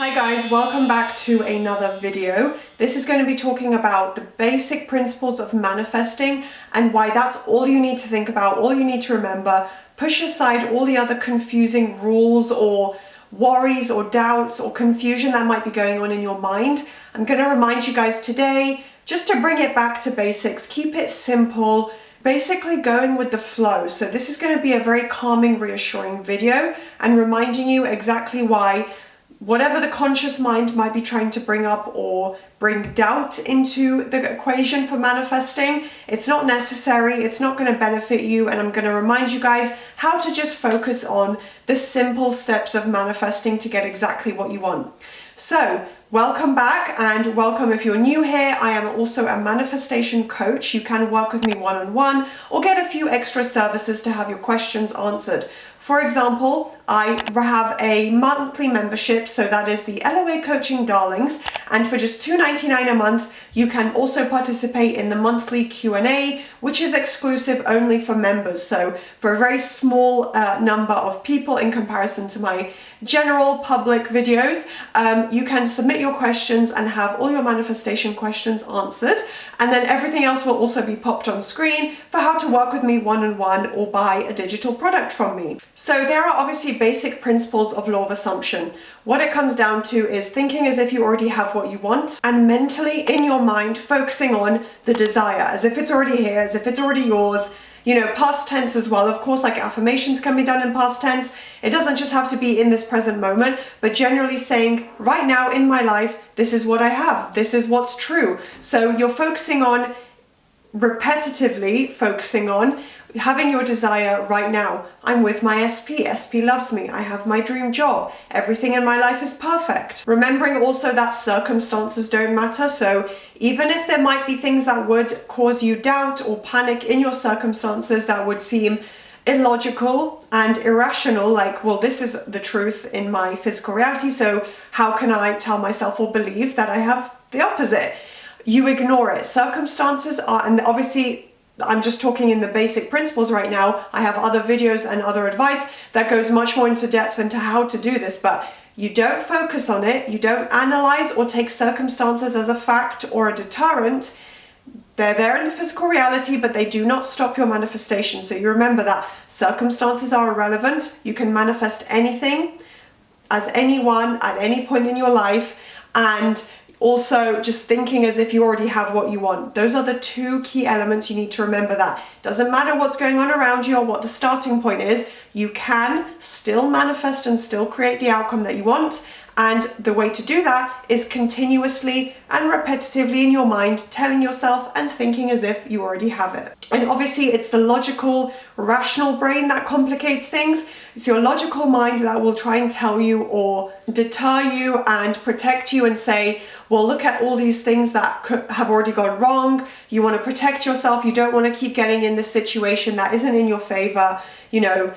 Hi guys, welcome back to another video. This is going to be talking about the basic principles of manifesting and why that's all you need to think about, all you need to remember. Push aside all the other confusing rules or worries or doubts or confusion that might be going on in your mind. I'm going to remind you guys today just to bring it back to basics, keep it simple, basically going with the flow. So this is going to be a very calming, reassuring video and reminding you exactly why whatever the conscious mind might be trying to bring up or bring doubt into the equation for manifesting, it's not necessary, it's not going to benefit you, and I'm going to remind you guys how to just focus on the simple steps of manifesting to get exactly what you want. So, welcome back, and welcome if you're new here. I am also a manifestation coach. You can work with me one-on-one or get a few extra services to have your questions answered. For example, I have a monthly membership, so that is the LOA Coaching Darlings, and for just $2.99 a month, you can also participate in the monthly Q&A, which is exclusive only for members. So for a very small number of people in comparison to my general public videos, you can submit your questions and have all your manifestation questions answered. And then everything else will also be popped on screen for how to work with me one-on-one or buy a digital product from me. So there are obviously basic principles of law of assumption. What it comes down to is thinking as if you already have what you want and mentally in your mind focusing on the desire as if it's already here, as if it's already yours. You know, past tense as well. Of course, like affirmations can be done in past tense. It doesn't just have to be in this present moment, but generally saying, right now in my life, this is what I have. This is what's true. So you're focusing on, repetitively focusing on having your desire right now. I'm with my SP. SP loves me. I have my dream job. Everything in my life is perfect. Remembering also that circumstances don't matter. So even if there might be things that would cause you doubt or panic in your circumstances that would seem illogical and irrational, like, well, this is the truth in my physical reality, so how can I tell myself or believe that I have the opposite? You ignore it. Circumstances are, and obviously I'm just talking in the basic principles right now. I have other videos and other advice that goes much more into depth into how to do this, but you don't focus on it, you don't analyze or take circumstances as a fact or a deterrent. They're there in the physical reality, but they do not stop your manifestation. So you remember that circumstances are irrelevant. You can manifest anything as anyone at any point in your life, and also just thinking as if you already have what you want. Those are the two key elements you need to remember. That doesn't matter what's going on around you or what the starting point is, you can still manifest and still create the outcome that you want. And the way to do that is continuously and repetitively in your mind, telling yourself and thinking as if you already have it. And obviously it's the logical, rational brain that complicates things. It's your logical mind that will try and tell you or deter you and protect you and say, well, look at all these things that have already gone wrong. You want to protect yourself. You don't want to keep getting in this situation that isn't in your favor. You know,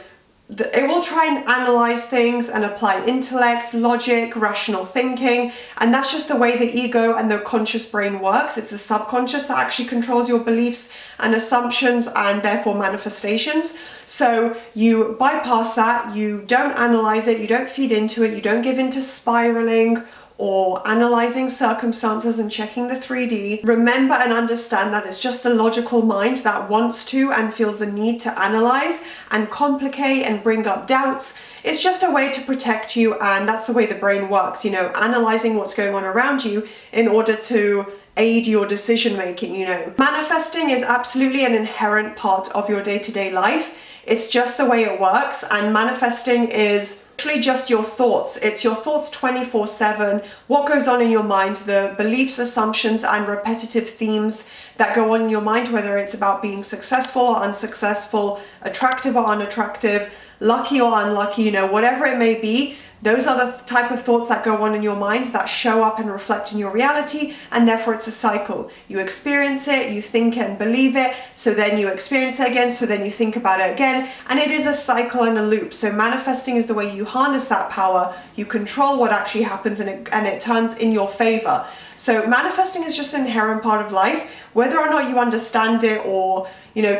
it will try and analyze things and apply intellect, logic, rational thinking, and that's just the way the ego and the conscious brain works. It's the subconscious that actually controls your beliefs and assumptions and therefore manifestations. So you bypass that, you don't analyze it, you don't feed into it, you don't give into spiraling or analyzing circumstances and checking the 3D. Remember and understand that it's just the logical mind that wants to and feels the need to analyze and complicate and bring up doubts. It's just a way to protect you, and that's the way the brain works, you know, analyzing what's going on around you in order to aid your decision making, you know. Manifesting is absolutely an inherent part of your day-to-day life. It's just the way it works, and manifesting is literally just your thoughts. It's your thoughts 24/7, what goes on in your mind, the beliefs, assumptions, and repetitive themes that go on in your mind, whether it's about being successful or unsuccessful, attractive or unattractive, lucky or unlucky, you know, whatever it may be. Those are the type of thoughts that go on in your mind that show up and reflect in your reality, and therefore it's a cycle. You experience it, you think and believe it, so then you experience it again, so then you think about it again, and it is a cycle and a loop. So manifesting is the way you harness that power, you control what actually happens, and it turns in your favor. So manifesting is just an inherent part of life. Whether or not you understand it or,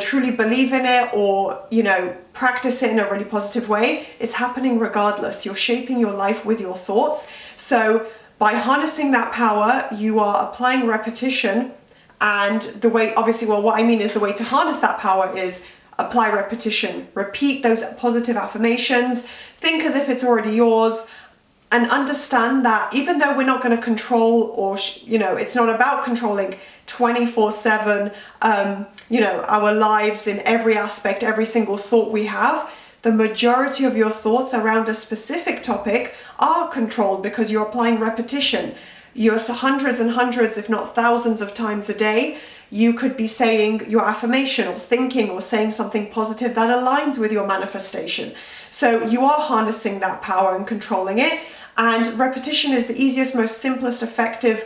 truly believe in it or, practice it in a really positive way, it's happening regardless. You're shaping your life with your thoughts. So by harnessing that power, you are applying repetition. And the way, obviously, what I mean is the way to harness that power is apply repetition. Repeat those positive affirmations. Think as if it's already yours. And understand that even though we're not going to control or, it's not about controlling 24/7, our lives in every aspect, every single thought we have, the majority of your thoughts around a specific topic are controlled because you're applying repetition. You're hundreds and hundreds, if not thousands of times a day, you could be saying your affirmation or thinking or saying something positive that aligns with your manifestation. So you are harnessing that power and controlling it. And repetition is the easiest, most simplest, effective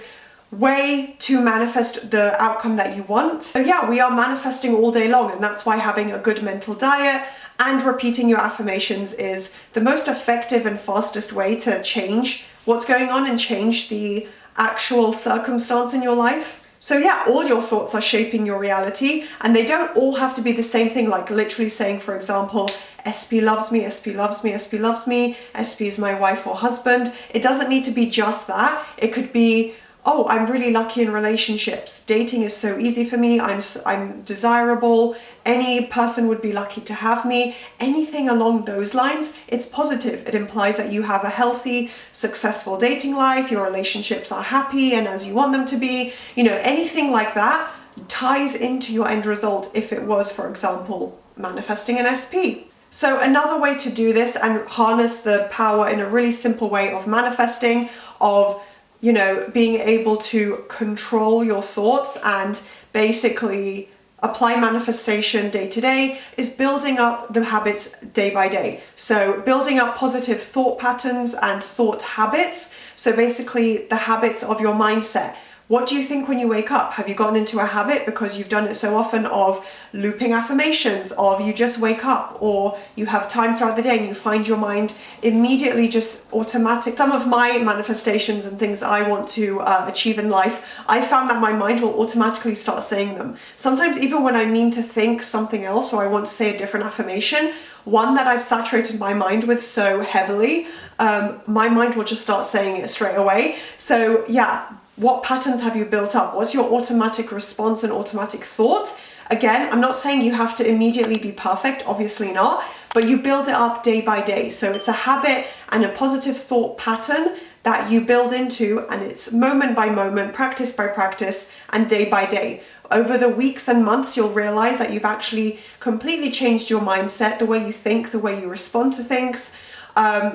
way to manifest the outcome that you want. So yeah, we are manifesting all day long, and that's why having a good mental diet and repeating your affirmations is the most effective and fastest way to change what's going on and change the actual circumstance in your life. So yeah, all your thoughts are shaping your reality, and they don't all have to be the same thing, like literally saying, for example, SP loves me, SP loves me, SP loves me, SP is my wife or husband. It doesn't need to be just that. It could be, oh, I'm really lucky in relationships. Dating is so easy for me. I'm desirable. Any person would be lucky to have me. Anything along those lines, it's positive. It implies that you have a healthy, successful dating life. Your relationships are happy and as you want them to be. Anything like that ties into your end result if it was, for example, manifesting an SP. So another way to do this and harness the power in a really simple way of manifesting, of being able to control your thoughts and basically apply manifestation day to day, is building up the habits day by day. So building up positive thought patterns and thought habits. So basically the habits of your mindset. What do you think when you wake up? Have you gotten into a habit because you've done it so often of looping affirmations, of you just wake up, or you have time throughout the day and you find your mind immediately just automatic? Some of my manifestations and things I want to achieve in life, I found that my mind will automatically start saying them. Sometimes even when I mean to think something else or I want to say a different affirmation, one that I've saturated my mind with so heavily, my mind will just start saying it straight away. So yeah, what patterns have you built up? What's your automatic response and automatic thought? Again, I'm not saying you have to immediately be perfect, obviously not, but you build it up day by day. So it's a habit and a positive thought pattern that you build into, and it's moment by moment, practice by practice, and day by day. Over the weeks and months, you'll realize that you've actually completely changed your mindset, the way you think, the way you respond to things,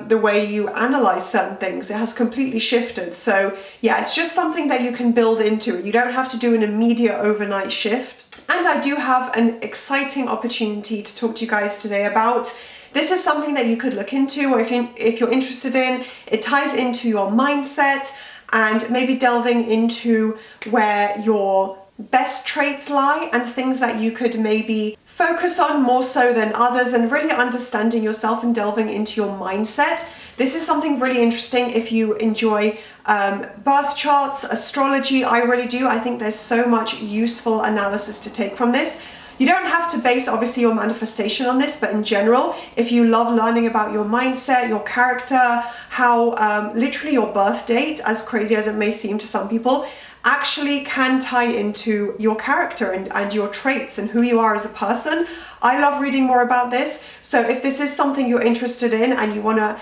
the way you analyze certain things. It has completely shifted. So yeah, it's just something that you can build into. You don't have to do an immediate overnight shift. And I do have an exciting opportunity to talk to you guys today about. This is something that you could look into, or if you're interested in. It ties into your mindset and maybe delving into where your best traits lie and things that you could maybe focus on more so than others, and really understanding yourself and delving into your mindset. This is something really interesting if you enjoy birth charts, astrology. I really do. I think there's so much useful analysis to take from this. You don't have to base obviously your manifestation on this, but in general, if you love learning about your mindset, your character, how literally your birth date, as crazy as it may seem to some people, actually can tie into your character and your traits and who you are as a person. I love reading more about this. So if this is something you're interested in and you want to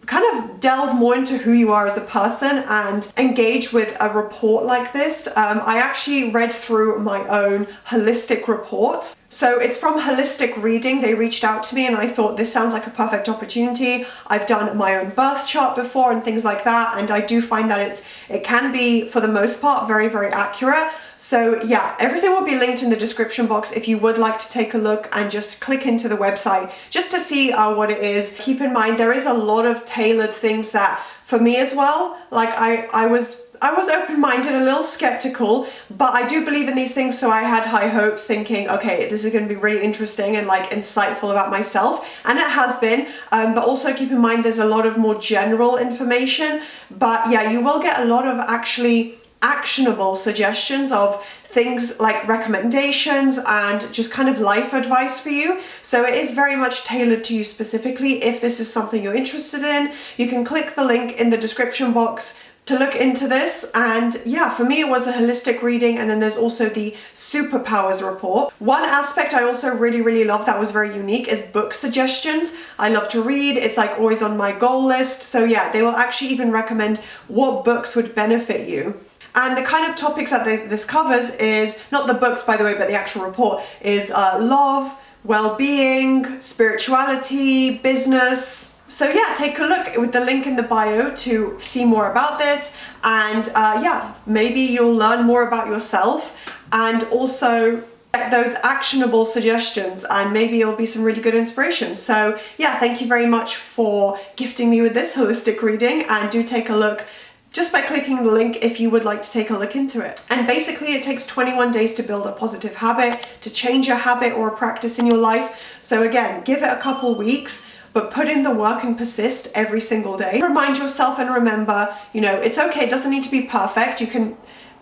kind of delve more into who you are as a person and engage with a report like this, I actually read through my own holistic report. So it's from Holistic Reading. They reached out to me and I thought this sounds like a perfect opportunity. I've done my own birth chart before and things like that, and I do find that it can be, for the most part, very, very accurate. So yeah, everything will be linked in the description box if you would like to take a look and just click into the website just to see what it is. Keep in mind, there is a lot of tailored things that, for me as well, like I was open-minded, a little skeptical, but I do believe in these things, so I had high hopes thinking, okay, this is going to be really interesting and like insightful about myself, and it has been, but also keep in mind there's a lot of more general information, but yeah, you will get a lot of actually actionable suggestions of things like recommendations and just kind of life advice for you. So it is very much tailored to you specifically. If this is something you're interested in, you can click the link in the description box to look into this. And yeah, for me it was the holistic reading, and then there's also the superpowers report. One aspect I also really love that was very unique is book suggestions. I love to read, it's like always on my goal list. So yeah, they will actually even recommend what books would benefit you. And the kind of topics that this covers is, not the books by the way, but the actual report is love, well-being, spirituality, business. So yeah, take a look with the link in the bio to see more about this, and yeah, maybe you'll learn more about yourself and also get those actionable suggestions, and maybe it'll be some really good inspiration. So yeah, thank you very much for gifting me with this holistic reading, and do take a look just by clicking the link if you would like to take a look into it. And basically it takes 21 days to build a positive habit, to change a habit or a practice in your life. So again, give it a couple weeks, but put in the work and persist every single day. Remind yourself and remember, you know, it's okay, it doesn't need to be perfect. You can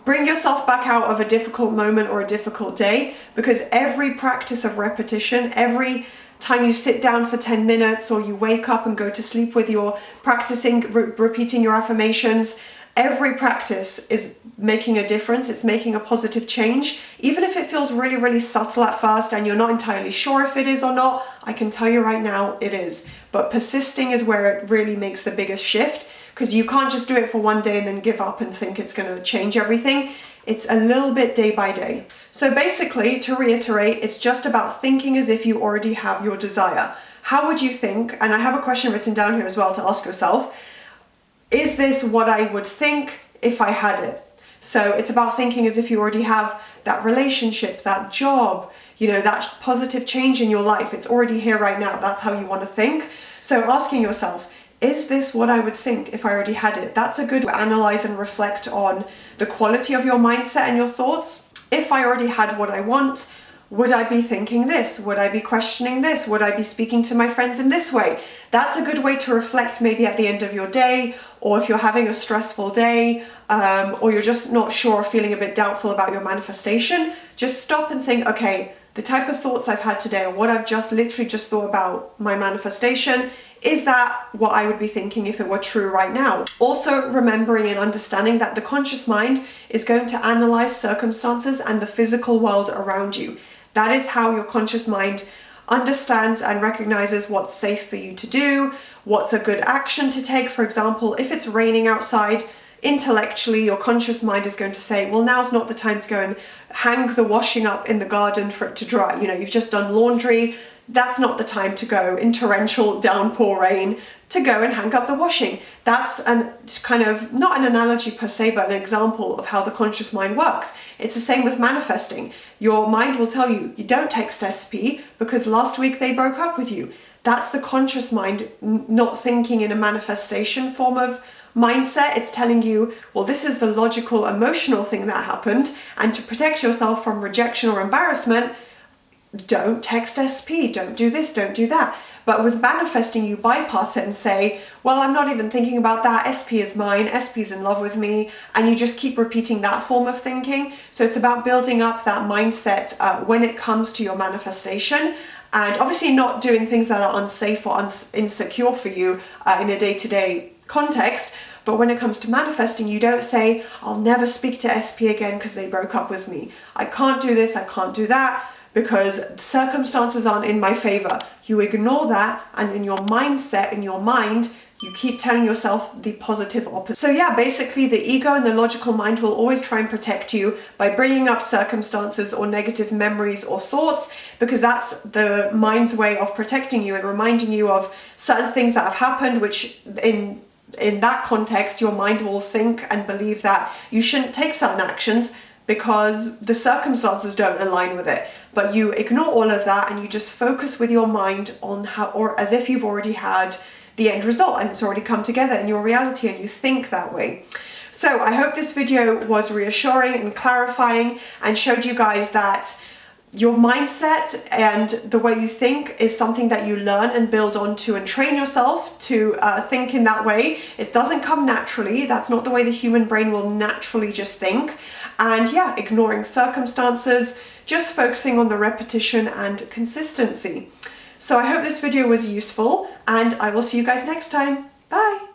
bring yourself back out of a difficult moment or a difficult day, because every practice of repetition, every time you sit down for 10 minutes or you wake up and go to sleep with your practicing, repeating your affirmations, every practice is making a difference. It's making a positive change. Even if it feels really subtle at first and you're not entirely sure if it is or not, I can tell you right now it is. But persisting is where it really makes the biggest shift, because you can't just do it for one day and then give up and think it's going to change everything. It's a little bit day by day. So basically, to reiterate, it's just about thinking as if you already have your desire. How would you think? And I have a question written down here as well to ask yourself. Is this what I would think if I had it? So it's about thinking as if you already have that relationship, that job, you know, that positive change in your life. It's already here right now. That's how you want to think. So asking yourself, is this what I would think if I already had it? That's a good way to analyze and reflect on the quality of your mindset and your thoughts. If I already had what I want, would I be thinking this? Would I be questioning this? Would I be speaking to my friends in this way? That's a good way to reflect maybe at the end of your day, or if you're having a stressful day, or you're just not sure, feeling a bit doubtful about your manifestation. Just stop and think, okay, the type of thoughts I've had today, or what I've literally just thought about my manifestation, is that what I would be thinking if it were true right now? Also remembering and understanding that the conscious mind is going to analyze circumstances and the physical world around you. That is how your conscious mind understands and recognizes what's safe for you to do, what's a good action to take. For example, if it's raining outside, intellectually your conscious mind is going to say, well, now's not the time to go and hang the washing up in the garden for it to dry. You know, you've just done laundry. That's not the time to go in torrential downpour rain to go and hang up the washing. That's an kind of, not an analogy per se, but an example of how the conscious mind works. It's the same with manifesting. Your mind will tell you, you don't text SP because last week they broke up with you. That's the conscious mind not thinking in a manifestation form of mindset. It's telling you, well, this is the logical, emotional thing that happened, and to protect yourself from rejection or embarrassment, don't text SP, don't do this, don't do that. But with manifesting, you bypass it and say, well, I'm not even thinking about that. SP is mine, SP's in love with me. And you just keep repeating that form of thinking. So it's about building up that mindset when it comes to your manifestation. And obviously not doing things that are unsafe or insecure for you in a day-to-day context. But when it comes to manifesting, you don't say, I'll never speak to SP again because they broke up with me. I can't do this, I can't do that, because circumstances aren't in my favor. You ignore that, and in your mindset, in your mind, you keep telling yourself the positive opposite. So yeah, basically the ego and the logical mind will always try and protect you by bringing up circumstances or negative memories or thoughts, because that's the mind's way of protecting you and reminding you of certain things that have happened, which in that context, your mind will think and believe that you shouldn't take certain actions because the circumstances don't align with it. But you ignore all of that and you just focus with your mind on how, or as if you've already had the end result and it's already come together in your reality, and you think that way. So I hope this video was reassuring and clarifying and showed you guys that your mindset and the way you think is something that you learn and build onto and train yourself to think in that way. It doesn't come naturally. That's not the way the human brain will naturally just think. And yeah, ignoring circumstances, just focusing on the repetition and consistency. So I hope this video was useful, and I will see you guys next time. Bye.